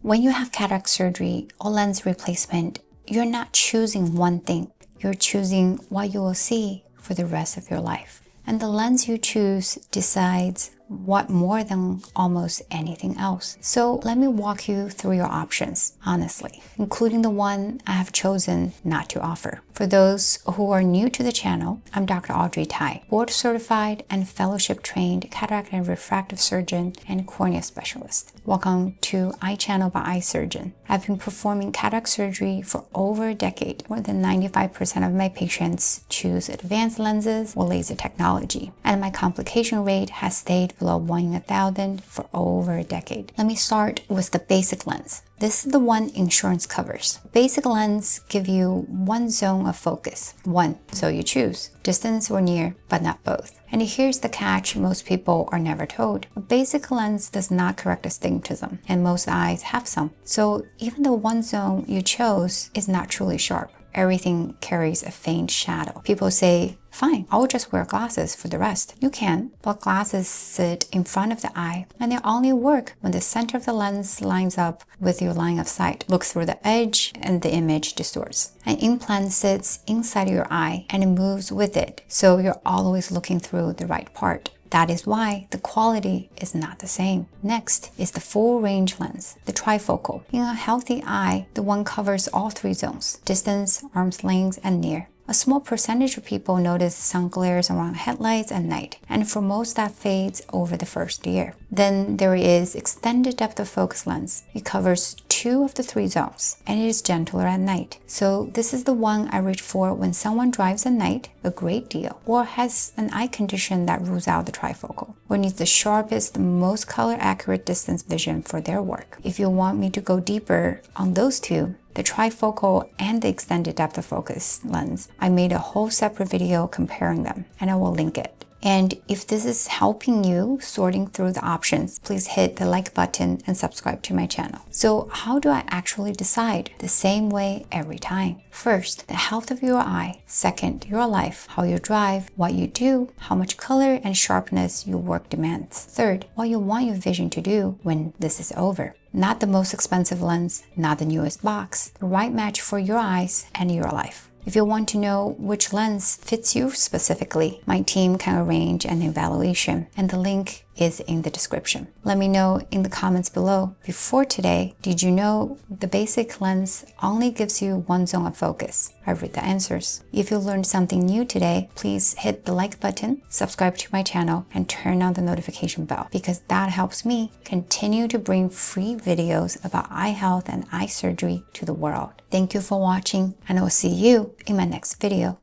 When you have cataract surgery or lens replacement, you're not choosing one thing. You're choosing what you will see for the rest of your life. And the lens you choose decides what more than almost anything else. So let me walk you through your options, honestly, including the one I have chosen not to offer. For those who are new to the channel, I'm Dr. Audrey Tai, board certified and fellowship trained cataract and refractive surgeon and cornea specialist. Welcome to Eye Channel by Eye Surgeon. I've been performing cataract surgery for over a decade. More than 95% of my patients choose advanced lenses or laser technology, and my complication rate has stayed below 1 in 1,000 for over a decade. Let me start with the basic lens. This is the one insurance covers. Basic lens give you one zone of focus. One, so you choose. Distance or near, but not both. And here's the catch most people are never told. A basic lens does not correct astigmatism, and most eyes have some. So even the one zone you chose is not truly sharp. Everything carries a faint shadow. People say, fine, I'll just wear glasses for the rest. You can, but glasses sit in front of the eye, and they only work when the center of the lens lines up with your line of sight. Look through the edge and the image distorts. An implant sits inside your eye and it moves with it, so you're always looking through the right part. That is why the quality is not the same. Next is the full range lens, the trifocal. In a healthy eye, the one covers all three zones: distance, arm's length, and near. A small percentage of people notice sun glares around headlights at night, and for most that fades over the first year. Then there is extended depth of focus lens. It covers 2 of the 3 zones, and it is gentler at night. So this is the one I reach for when someone drives at night a great deal, or has an eye condition that rules out the trifocal, or needs the sharpest, most color accurate distance vision for their work. If you want me to go deeper on those two, the trifocal and the extended depth of focus lens, I made a whole separate video comparing them, and I will link it. And if this is helping you sorting through the options, please hit the like button and subscribe to my channel. So how do I actually decide? The same way every time. First, the health of your eye. Second, your life, how you drive, what you do, how much color and sharpness your work demands. Third, what you want your vision to do when this is over. Not the most expensive lens, not the newest box, the right match for your eyes and your life. If you want to know which lens fits you specifically, my team can arrange an evaluation, and the link is in the description. Let me know in the comments below. Before today, did you know the basic lens only gives you one zone of focus? I read the answers. If you learned something new today, please hit the like button, subscribe to my channel, and turn on the notification bell, because that helps me continue to bring free videos about eye health and eye surgery to the world. Thank you for watching, and I will see you in my next video.